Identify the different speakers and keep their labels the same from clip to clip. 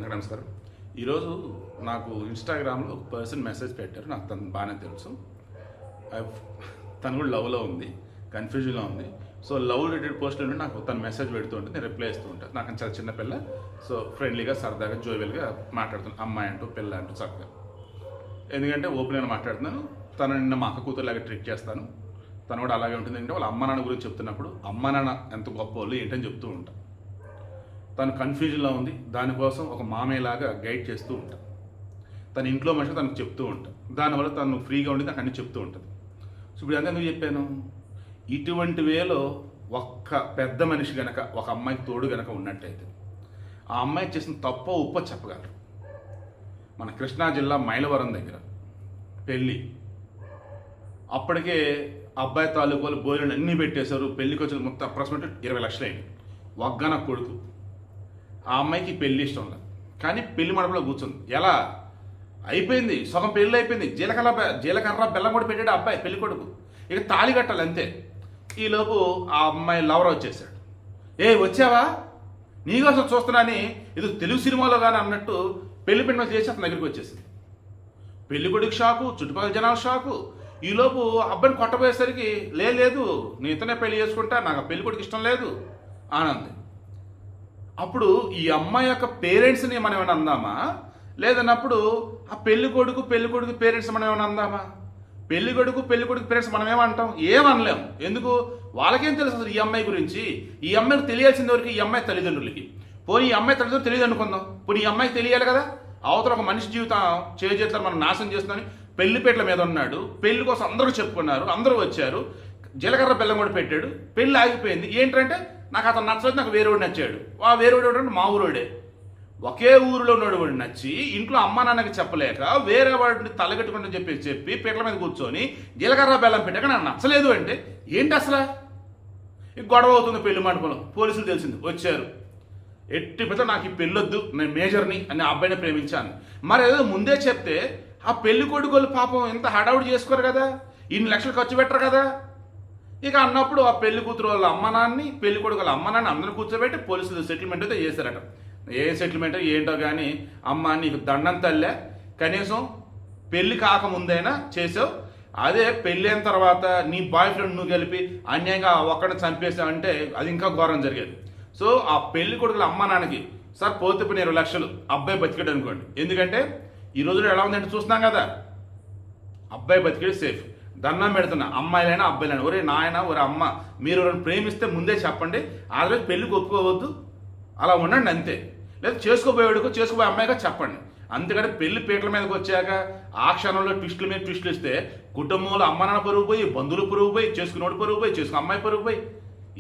Speaker 1: అందరికీ నమస్కారం. ఈరోజు నాకు ఇన్స్టాగ్రామ్లో ఒక పర్సన్ మెసేజ్ పెట్టారు. నాకు తను బాగానే తెలుసు. తను కూడా లవ్లో ఉంది, కన్ఫ్యూజన్లో ఉంది. సో లవ్ రిలేటెడ్ పోస్టులు నాకు తను మెసేజ్ పెడుతూ ఉంటుంది, నేను రిప్లై ఇస్తూ ఉంటాను. నాకు చాలా చిన్న పిల్ల, సో ఫ్రెండ్లీగా సరదాగా జోవెల్గా మాట్లాడుతున్నాను. అమ్మాయి అంటూ పిల్ల అంటూ చక్కగా, ఎందుకంటే ఓపెన్గా మాట్లాడుతున్నాను. తను నిన్న మా అక్క కూతురులాగా ట్రీట్ చేస్తాను. తను కూడా అలాగే ఉంటుంది. అంటే వాళ్ళ అమ్మ నాన్న గురించి చెప్తున్నప్పుడు అమ్మ నాన్న ఎంత గొప్ప వాళ్ళు ఏంటని చెప్తూ ఉంటాను. తను కన్ఫ్యూజన్లో ఉంది, దానికోసం ఒక మామయ్యలాగా గైడ్ చేస్తూ ఉంటాను. తన ఇంట్లో మనిషి తనకు చెప్తూ ఉంటాను. దానివల్ల తను ఫ్రీగా ఉండి నాకు అన్నీ చెప్తూ ఉంటుంది. సో ఇప్పుడు అంతా ఎందుకు చెప్పాను, ఇటువంటి వేలో ఒక్క పెద్ద మనిషి గనక ఒక అమ్మాయికి తోడు గనక ఉన్నట్టయితే ఆ అమ్మాయి చేసిన తప్పో ఉప్పో చెప్పగలరు. మన కృష్ణా జిల్లా మైలవరం దగ్గర పెళ్ళి, అప్పటికే అబ్బాయి తాలూకాలు భోజనం అన్నీ పెట్టేశారు. పెళ్లికి వచ్చిన మొత్తం అప్రాక్సిమేట్ 20 లక్షలు అయింది. వగ్గన కొడుకు, ఆ అమ్మాయికి పెళ్లి ఇష్టం లేదు, కానీ పెళ్లి మండపంలో కూర్చుంది. ఎలా అయిపోయింది, సగం పెళ్ళి అయిపోయింది. జీలకర్ర బెల్లం కూడా పెట్టాడు అబ్బాయి పెళ్లి కొడుకు. ఇక తాళి కట్టాలి అంతే. ఈలోపు ఆ అమ్మాయి లవర్ వచ్చేసాడు. వచ్చావా, నీకోసం చూస్తున్నాని ఇది తెలుగు సినిమాలో కానీ అన్నట్టు పెళ్లి పెండ చేసి అతని దగ్గరికి వచ్చేసింది. పెళ్లి కొడుకు షాకు, చుట్టుపక్కల జనాలు షాకు. ఈలోపు అబ్బాయిని కొట్టబోయేసరికి లేదు నేను ఇతనే పెళ్లి చేసుకుంటా, నాకు పెళ్లి కొడుకు ఇష్టం లేదు ఆనంది. అప్పుడు ఈ అమ్మాయి యొక్క పేరెంట్స్ని మనం ఏమైనా అందామా, లేదన్నప్పుడు ఆ పెళ్లి కొడుకు పేరెంట్స్ మనం ఏమైనా అందామా? పెళ్లి కొడుకు పేరెంట్స్ మనం ఏమంటాం? ఏమనలేము. ఎందుకు? వాళ్ళకేం తెలుసు అసలు ఈ అమ్మాయి గురించి? ఈ అమ్మాయికి తెలియాల్సిన వరకు ఈ అమ్మాయి తల్లిదండ్రులకి. పోనీ ఈ అమ్మాయి తల్లిదండ్రులు తెలియదు అనుకుందాం, పోనీ ఈ అమ్మాయికి తెలియాలి కదా. అవతల ఒక మనిషి జీవితం చేతులు మనం నాశనం చేస్తుందని పెళ్లిపేటల మీద ఉన్నాడు. పెళ్లి కోసం అందరూ చెప్పుకున్నారు, అందరూ వచ్చారు. జీలకర్ర బెల్లం కూడా పెట్టాడు. పెళ్లి ఆగిపోయింది. ఏంటంటే నాకు అతను నచ్చలేదు, నాకు వేరేవాడు నచ్చాడు. ఆ వేరేవాడు అంటే మా ఊరోడే. ఒకే ఊరిలో ఉన్నాడు వాడు నచ్చి ఇంట్లో అమ్మ నాన్నకి చెప్పలేక వేరే వాడిని తలగట్టుకుంటని చెప్పి పీటల మీద కూర్చొని జీలకర్ర బెల్లం పెట్టాక నాకు నచ్చలేదు అంటే ఏంటి అసలు? గొడవ అవుతుంది పెళ్లి మండపంలో. పోలీసులు తెలిసింది, వచ్చారు. ఎట్టి పెద్ద నాకు ఈ పెళ్ళొద్దు, నేను మేజర్ని అని ఆ అబ్బాయిని ప్రేమించాను. మరి ఏదో ముందే చెప్తే ఆ పెళ్లి కొడుకోళ్ళు పాపం ఇంత హడావుడి చేసుకోరు కదా, ఇన్ని లక్షలు ఖర్చు పెట్టరు కదా. ఇక అన్నప్పుడు ఆ పెళ్లి కూతురు వాళ్ళ అమ్మ నాన్ని, పెళ్లి కొడుకు వాళ్ళ అమ్మ నాన్ని అందరిని కూర్చోబెట్టి పోలీసులు సెటిల్మెంట్ అయితే చేశారట. ఏ సెటిల్మెంట్ ఏంటో కానీ, అమ్మ నీకు దండం తల్లే, కనీసం పెళ్లి కాకముందైనా చేసావు, అదే పెళ్ళి అయిన తర్వాత నీ బాయ్ ఫ్రెండ్ నువ్వు కలిపి అన్యాయంగా ఒక్కడిని చంపేసావు అంటే అది ఇంకా ఘోరం జరిగేది. సో ఆ పెళ్లి కొడుకుల అమ్మ నాన్నకి సార్ పోతే 20 లక్షలు అబ్బాయి బతికాడు అనుకోండి. ఎందుకంటే ఈ రోజులో ఎలా ఉందంటే చూస్తున్నాం కదా, అబ్బాయి బతికేది సేఫ్. దండం పెడుతున్నా అమ్మాయిలైనా అబ్బాయిలైనా, ఒరే నాయన ఒరే అమ్మ మీరు ఎవరైనా ప్రేమిస్తే ముందే చెప్పండి, ఆ రోజు పెళ్లికి ఒప్పుకోవద్దు, అలా ఉండండి అంతే. లేదా చేసుకోబోయే అమ్మాయిగా చెప్పండి. అంతేకాని పెళ్లి పీటల మీదకి వచ్చాక ఆ క్షణంలో ట్విస్టుల మీద ట్విస్టులు ఇస్తే కుటుంబంలో అమ్మ నాన్న పరుగు పోయి, బంధువులు పరుగు పోయి, చేసుకున్నోడు పరుగు పోయి, చేసుకున్న అమ్మాయి పరుగు పోయి,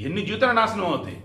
Speaker 1: ఎన్ని జీవితాలు నాశనం అవుతాయి.